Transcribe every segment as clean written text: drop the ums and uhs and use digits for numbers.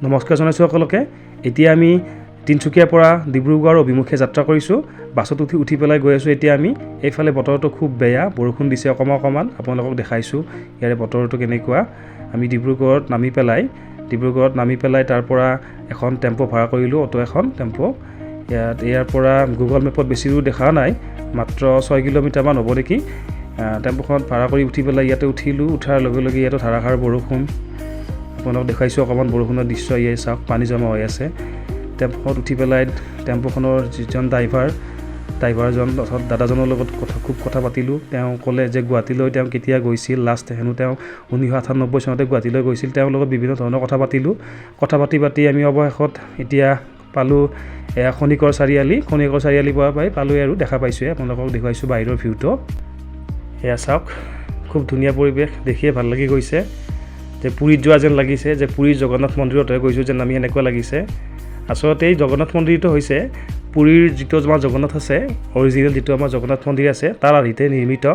নমস্কাৰ জনাইছোঁ সকলোকে। এতিয়া আমি তিনিচুকীয়াৰ পৰা ডিব্ৰুগড় অভিমুখে যাত্ৰা কৰিছোঁ। বাছত উঠি পেলাই গৈ আছোঁ। এতিয়া আমি এইফালে বতৰটো খুব বেয়া, বৰষুণ দিছে অকণমান আপোনালোকক দেখাইছোঁ ইয়াৰে বতৰটো কেনেকুৱা। আমি ডিব্ৰুগড়ত নামি পেলাই তাৰ পৰা এখন টেম্পো ভাড়া কৰিলোঁ, অটো এখন টেম্পো। ইয়াৰ পৰা গুগল মেপত বেছি দূৰ দেখা নাই, মাত্ৰ 6 কিলোমিটাৰমান হ'ব নেকি। টেম্পোখনত ভাড়া কৰি উঠি পেলাই ইয়াতে উঠিলোঁ। উঠাৰ লগে লগে ইয়াতো ধাৰাসাৰ বৰষুণ। আপোনালোকক দেখাইছোঁ অকণমান বৰষুণৰ দৃশ্য। ইয়ে চাওক, পানী জমা হৈ আছে। টেম্পোখনত উঠি পেলাই টেম্পোখনৰ যিজন ড্ৰাইভাৰজন অৰ্থাৎ দাদাজনৰ লগত খুব কথা পাতিলোঁ। তেওঁ ক'লে যে গুৱাহাটীলৈ তেওঁ কেতিয়া গৈছিল, লাষ্ট হেনো তেওঁ 1998 চনতে গুৱাহাটীলৈ গৈছিল। তেওঁৰ লগত বিভিন্ন ধৰণৰ কথা পাতিলোঁ। কথা পাতি আমি অৱশেষত এতিয়া পালোঁ খনিকৰ চাৰিআলি পালোঁ আৰু দেখা পাইছোঁ। আপোনালোকক দেখুৱাইছোঁ বাহিৰৰ ভিউটো। এয়া চাওক, খুব ধুনীয়া পৰিৱেশ, দেখিয়ে ভাল লাগি গৈছে। যে পুৰীত যোৱা যেন লাগিছে, যে পুৰীৰ জগন্নাথ মন্দিৰতহে গৈছোঁ যেন আমি এনেকুৱা লাগিছে। আচলতে এই জগন্নাথ মন্দিৰটো হৈছে পুৰীৰ যিটো আমাৰ জগন্নাথ আছে, অৰিজিনেল যিটো আমাৰ জগন্নাথ মন্দিৰ আছে তাৰ আৰ্হিতে নিৰ্মিত।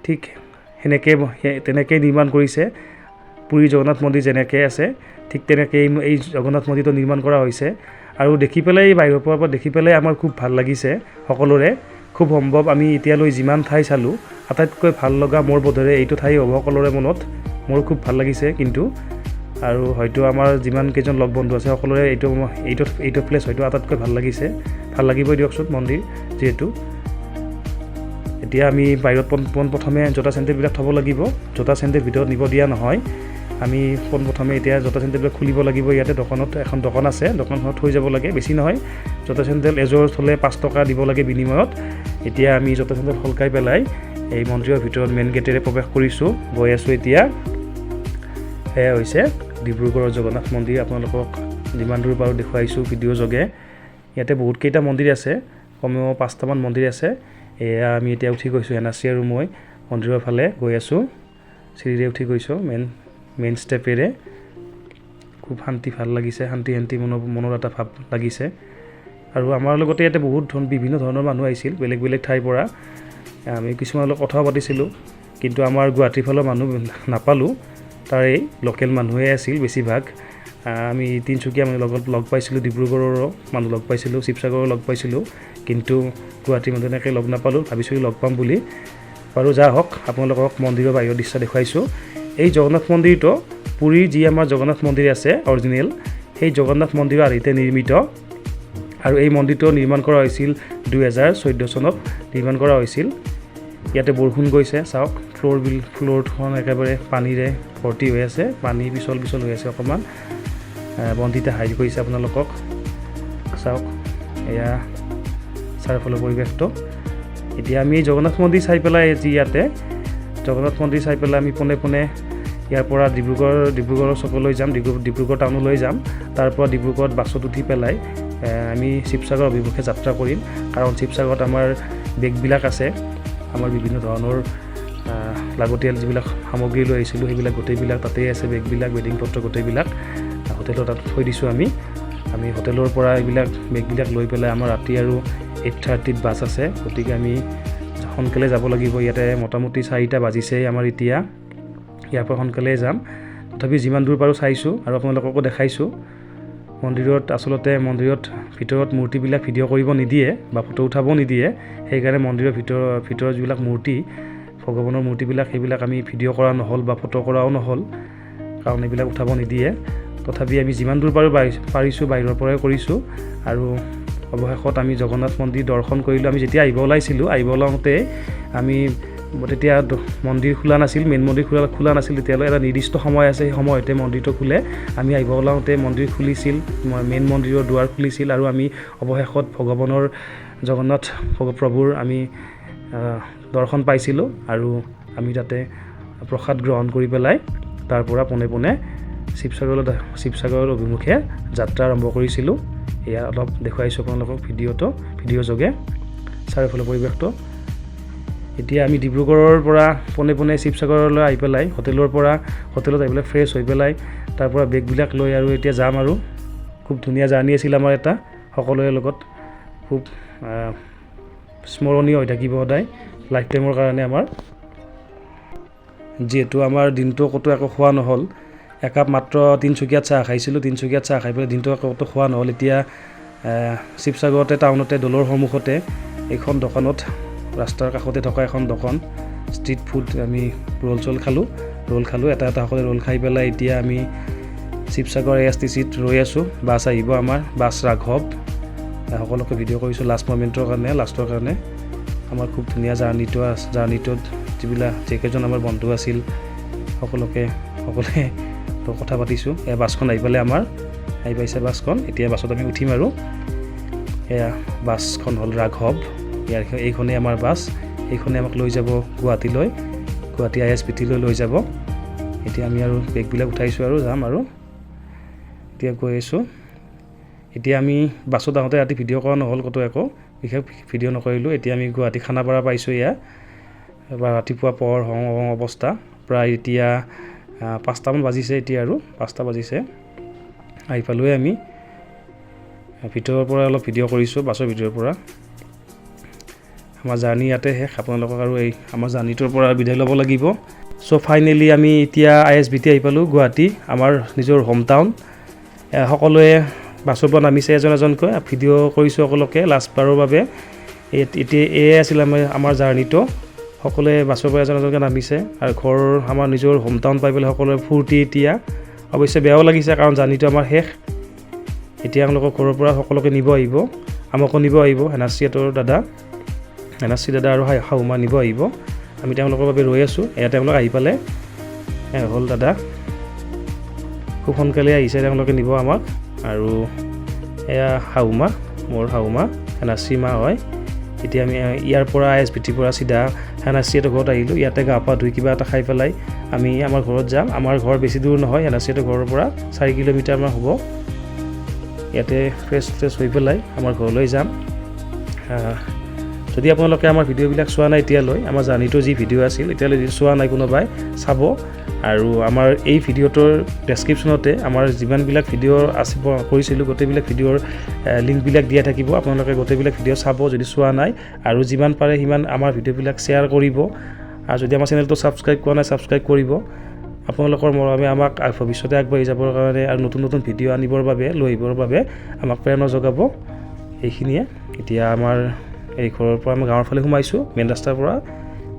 ঠিক তেনেকৈ নিৰ্মাণ কৰিছে। পুৰীৰ জগন্নাথ মন্দিৰ যেনেকৈ আছে ঠিক তেনেকৈ এই জগন্নাথ মন্দিৰটো নিৰ্মাণ কৰা হৈছে। আৰু দেখি পেলাই বাহিৰৰ পৰা দেখি পেলাই আমাৰ খুব ভাল লাগিছে সকলোৰে। খুব সম্ভৱ আমি এতিয়ালৈ যিমান ঠাই চালোঁ আটাইতকৈ ভাল লগা মোৰ বোধেৰে এইটো ঠাই হ'ব সকলোৰে মনত। মোৰ খুব ভাল লাগিছে কিন্তু, আৰু হয়তো আমাৰ যিমান কেইজন লগ বন্ধু আছে সকলোৰে এইটো প্লেচ হয়তো আটাইতকৈ ভাল লাগিছে। ভাল লাগিবই দিয়কচোন, মন্দিৰ যিহেতু। এতিয়া আমি বাহিৰত পোনপ্ৰথমে জোতা চেণ্ডেলবিলাক থ'ব লাগিব। জোতা চেণ্ডেল ভিতৰত নিব দিয়া নহয়। আমি পোনপ্ৰথমে এতিয়া জোতা চেণ্ডেলবিলাক খুলিব লাগিব। ইয়াতে এখন দোকান আছে, দোকানখনত থৈ যাব লাগে। বেছি নহয়, জোতা চেণ্ডেল এযোৰ থ'লে 5 টকা দিব লাগে বিনিময়ত। এতিয়া আমি জোতা চেণ্ডেল সলকাই পেলাই এই মন্দিৰৰ ভিতৰত মেইন গেটেৰে প্ৰৱেশ কৰিছোঁ, গৈ আছোঁ এতিয়া। এয়া হৈছে ডিব্ৰুগড়ৰ জগন্নাথ মন্দিৰ। আপোনালোকক যিমান দূৰ পাৰোঁ দেখুৱাইছোঁ ভিডিঅ' যোগে। ইয়াতে বহুতকেইটা মন্দিৰ আছে, কমেও 5টামান মন্দিৰ আছে। এয়া আমি এতিয়া উঠি গৈছোঁ, এনাচি আৰু মই মন্দিৰৰ ফালে গৈ আছোঁ। চিৰিৰে উঠি গৈছোঁ মেইন ষ্টেপেৰে। খুব ভাল লাগিছে, শান্তি মনৰ এটা ভাৱ লাগিছে। আৰু আমাৰ লগতে ইয়াতে বিভিন্ন ধৰণৰ মানুহ আহিছিল, বেলেগ ঠাইৰ পৰা। আমি কিছুমানৰ লগত কথাও পাতিছিলোঁ, কিন্তু আমাৰ গুৱাহাটীৰ ফালৰ মানুহ নাপালোঁ। তাৰে লোকেল মানুহে আছিল বেছিভাগ। আমি তিনিচুকীয়া মানুহ লগ পাইছিলোঁ, ডিব্ৰুগড়ৰো মানুহ লগ পাইছিলোঁ, শিৱসাগৰৰ লগ পাইছিলোঁ, কিন্তু গুৱাহাটীৰ মানুহ এনেকৈ লগ নাপালোঁ। ভাবিছিলোঁ লগ পাম বুলি। বাৰু যা হওক, আপোনালোকক মন্দিৰৰ বাহিৰৰ দৃশ্য দেখুৱাইছোঁ। এই জগন্নাথ মন্দিৰটো পুৰীৰ যি আমাৰ জগন্নাথ মন্দিৰ আছে অৰিজিনেল, সেই জগন্নাথ মন্দিৰৰ আৰ্হিতে নিৰ্মিত। আৰু এই মন্দিৰটো নিৰ্মাণ কৰা হৈছিল 2014 চনত নিৰ্মাণ কৰা হৈছিল। ইয়াতে বৰষুণ গৈছে, চাওক ফ্ল'ৰখন একেবাৰে পানীৰে ভৰ্তি হৈ আছে। পানী পিছল হৈ আছে অকণমান। বন্দিতা হাইড কৰিছে আপোনালোকক চাওক। এয়া চাৰিওফালৰ পৰিৱেশটো। এতিয়া আমি জগন্নাথ মন্দিৰ চাই পেলাই আমি পোনে ইয়াৰ পৰা ডিব্ৰুগড়ৰ চকলৈ যাম, ডিব্ৰুগড় টাউনলৈ যাম। তাৰ পৰা ডিব্ৰুগড়ত বাছত উঠি পেলাই আমি শিৱসাগৰ অভিমুখে যাত্ৰা কৰিম। কাৰণ শিৱসাগৰত আমাৰ বেগবিলাক আছে, আমাৰ বিভিন্ন ধৰণৰ লাগতিয়াল যিবিলাক সামগ্ৰী লৈ আহিছিলোঁ সেইবিলাক গোটেইবিলাক তাতেই আছে। বেগবিলাক, বেডিং পত্ৰ গোটেইবিলাক হোটেলত তাত থৈ দিছোঁ আমি হোটেলৰ পৰা এইবিলাক বেগবিলাক লৈ পেলাই আমাৰ ৰাতি আৰু 8:30 বাছ আছে। গতিকে আমি সোনকালে যাব লাগিব। ইয়াতে মোটামুটি 4টা বাজিছেই আমাৰ এতিয়া। ইয়াৰ পৰা সোনকালে যাম। তথাপি যিমান দূৰ পাৰোঁ চাইছোঁ আৰু আপোনালোককো দেখাইছোঁ। মন্দিৰত ভিতৰত মূৰ্তিবিলাক ভিডিঅ' কৰিব নিদিয়ে বা ফটো উঠাব নিদিয়ে। সেইকাৰণে মন্দিৰৰ ভিতৰৰ যিবিলাক মূৰ্তি, ভগৱানৰ মূৰ্তিবিলাক, সেইবিলাক আমি ভিডিঅ' কৰা নহ'ল বা ফটো কৰাও নহ'ল, কাৰণ এইবিলাক উঠাব নিদিয়ে। তথাপি আমি যিমান দূৰ পাৰিছোঁ বাহিৰৰ পৰাই কৰিছোঁ। আৰু অৱশেষত আমি জগন্নাথ মন্দিৰ দৰ্শন কৰিলোঁ। আমি যেতিয়া আহিব ওলাওঁতে আমি তেতিয়া মন্দিৰ খোলা নাছিল, মেইন মন্দিৰ খোলা নাছিল। তেতিয়ালৈ এটা নিৰ্দিষ্ট সময় আছে, সেই সময়তে মন্দিৰটো খোলে। আমি আহিব ওলাওঁতে মন্দিৰ খুলিছিল, মেইন মন্দিৰৰ দুৱাৰ খুলিছিল। আৰু আমি অৱশেষত ভগৱানৰ জগন্নাথ প্ৰভুৰ আমি দৰ্শন পাইছিলোঁ। আৰু আমি তাতে প্ৰসাদ গ্ৰহণ কৰি পেলাই তাৰ পৰা পোনে শিৱসাগৰৰ অভিমুখে যাত্ৰা আৰম্ভ কৰিছিলোঁ। এয়া অলপ দেখুৱাইছোঁ আপোনালোকক ভিডিঅ' যোগে চাৰিওফালৰ পৰিৱেশটো। এতিয়া আমি ডিব্ৰুগড়ৰ পৰা পোনে শিৱসাগৰলৈ আহি পেলাই হোটেলত আহি পেলাই ফ্ৰেছ হৈ পেলাই তাৰ পৰা বেগবিলাক লৈ আৰু এতিয়া যাম। আৰু খুব ধুনীয়া জাৰ্ণি আছিল আমাৰ এটা, সকলোৰে লগত খুব স্মৰণীয় হৈ থাকিব সদায় লাইফ টাইমৰ কাৰণে আমাৰ। যিহেতু আমাৰ দিনটো ক'তো একো খোৱা নহ'ল, একাপ মাত্ৰ তিনিচুকীয়াত চাহ খাইছিলোঁ। তিনিচুকীয়াত চাহ খাই পেলাই দিনটো একো খোৱা নহ'ল। এতিয়া শিৱসাগৰতে টাউনতে দৌলৰ সন্মুখতে এইখন দোকানত ৰাস্তাৰ কাষতে থকা এখন দোকান ষ্ট্ৰীট ফুড আমি ৰোল খালোঁ এটা সকলে ৰোল খাই পেলাই এতিয়া আমি শিৱসাগৰ ASTCত ৰৈ আছোঁ। বাছ আহিব আমাৰ, বাছ ৰাঘৱ। সকলোকে ভিডিঅ' কৰিছোঁ লাষ্টৰ কাৰণে। আমাৰ খুব ধুনীয়া জাৰ্ণিটোত যিকেইজন আমাৰ বন্ধু আছিল সকলোৱে কথা পাতিছোঁ। এয়া বাছখন আহি পাইছে বাছখন। এতিয়া বাছত আমি উঠিম আৰু এয়া বাছখন হ'ল ৰাঘৱ। এইখনেই আমাৰ বাছ। এইখনে আমাক লৈ যাব গুৱাহাটী ISBT লৈ যাব। এতিয়া আমি আৰু বেগবিলাক উঠাইছোঁ আৰু যাম আৰু এতিয়া গৈ আছোঁ। এতিয়া আমি বাছত আহোঁতে ৰাতি ভিডিঅ' কৰা নহ'ল ক'তো একো বিশেষ ভিডিঅ' নকৰিলোঁ। এতিয়া আমি গুৱাহাটী খানাপাৰা পাইছোঁ। ৰাতিপুৱা পোহৰ হওঁ অৱস্থা প্ৰায় এতিয়া 5টামান বাজিছে। এতিয়া আৰু 5টা বাজিছে। আহি পালোঁৱে আমি। ভিতৰৰ পৰা অলপ ভিডিঅ' কৰিছোঁ বাছৰ ভিতৰৰ পৰা। আমাৰ জাৰ্ণি ইয়াতে শেষ। আপোনালোকক আৰু আমাৰ জাৰ্ণিটোৰ পৰা বিদায় ল'ব লাগিব। চ' ফাইনেলি আমি এতিয়া ISBT আহি পালোঁ গুৱাহাটী, আমাৰ নিজৰ হোম টাউন। সকলোৱে বাছৰ পৰা নামিছে এজনকৈ। ভিডিঅ' কৰিছোঁ সকলোকে লাষ্টবাৰৰ বাবে। এতিয়া এয়াই আছিল আমাৰ জাৰ্ণিটো। সকলোৱে বাছৰ পৰা এজনকৈ নামিছে আৰু আমাৰ নিজৰ হোম টাউন পাই পেলাই সকলোৱে ফূৰ্তি। এতিয়া অৱশ্যে বেয়াও লাগিছে কাৰণ জাৰ্ণিটো আমাৰ শেষ। এতিয়া তেওঁলোকক ঘৰৰ পৰা সকলোকে নিব আহিব, আমাকো নিব আহিব। হেনাশ্ৰী দাদা আৰু শাহুমা নিব আহিব। আমি তেওঁলোকৰ বাবে ৰৈ আছোঁ। তেওঁলোক আহি পালে হ'ল দাদা। খুব সোনকালে আহিছে তেওঁলোকে নিব আমাক। আৰু এয়া মোৰ শাহুমা হেনাশ্ৰী মা হয়। এতিয়া আমি ইয়াৰ পৰা ISBTৰ পৰা চিধা হেনাশ্ৰীহঁতৰ ঘৰত আহিলোঁ। ইয়াতে গা পা ধুই কিবা এটা খাই পেলাই আমি আমাৰ ঘৰত যাম। আমাৰ ঘৰ বেছি দূৰ নহয়, হেনাশ্ৰীহঁতৰ ঘৰৰ পৰা 4 কিলোমিটাৰমান হ'ব। ইয়াতে ফ্ৰেছ হৈ পেলাই আমাৰ ঘৰলৈ যাম। যদি আপোনালোকে আমাৰ ভিডিঅ'বিলাক চোৱা নাই এতিয়ালৈ, আমাৰ জাৰ্ণিটোৰ যি ভিডিঅ' আছিল এতিয়ালৈ যদি চোৱা নাই কোনোবাই চাব। আৰু আমাৰ এই ভিডিঅ'টোৰ ডেছক্ৰিপশ্যনতে আমাৰ যিমানবিলাক ভিডিঅ' কৰিছিলোঁ গোটেইবিলাক ভিডিঅ'ৰ লিংকবিলাক দিয়া থাকিব। আপোনালোকে গোটেইবিলাক ভিডিঅ' চাব যদি চোৱা নাই। আৰু যিমান পাৰে সিমান আমাৰ ভিডিঅ'বিলাক শ্বেয়াৰ কৰিব। আৰু যদি আমাৰ চেনেলটো ছাবস্ক্ৰাইব কৰা নাই ছাবস্ক্ৰাইব কৰিব। আপোনালোকৰ মৰমে আমাক ভৱিষ্যতে আগবাঢ়ি যাবৰ কাৰণে আৰু নতুন ভিডিঅ' আনিবৰ বাবে লৈ আহিবৰ বাবে আমাক প্ৰেৰণা যোগাব। এইখিনিয়ে। এতিয়া আমাৰ এই ঘৰৰ পৰা আমি গাঁৱৰ ফালে সোমাইছোঁ, মেইন ৰাস্তাৰ পৰা,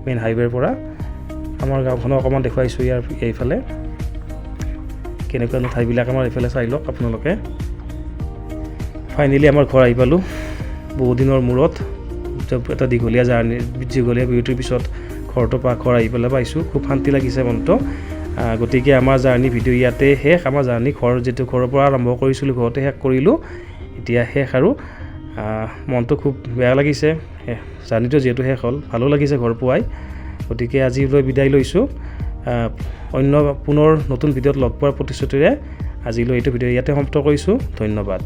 মেইন হাইৱেৰ পৰা। আমাৰ গাঁওখনক অকণমান দেখুৱাইছোঁ এইফালে কেনেকুৱা ঠাইবিলাক আমাৰ এইফালে চাই লওক আপোনালোকে। ফাইনেলি আমাৰ ঘৰ আহি পালোঁ বহুদিনৰ মূৰত। এটা দীঘলীয়া বিৰতিৰ পিছত ঘৰ আহি পেলাই পাইছোঁ। খুব শান্তি লাগিছে মনটো। গতিকে আমাৰ জাৰ্ণি ভিডিঅ' ইয়াতে শেষ। আমাৰ জাৰ্ণি ঘৰৰ পৰা আৰম্ভ কৰিছিলোঁ, ঘৰতে শেষ কৰিলোঁ। এতিয়া শেষ আৰু মনটো খুব বেয়া লাগিছে। জাৰ্ণিটো যিহেতু শেষ হ'ল, ভালো লাগিছে ঘৰ পোৱাই। গতিকে আজিলৈ বিদায় লৈছোঁ। পুনৰ নতুন ভিডিঅ'ত লগ পোৱাৰ প্ৰতিশ্ৰুতিৰে আজিলৈ এইটো ভিডিঅ' ইয়াতে সমাপ্ত কৰিছোঁ। ধন্যবাদ।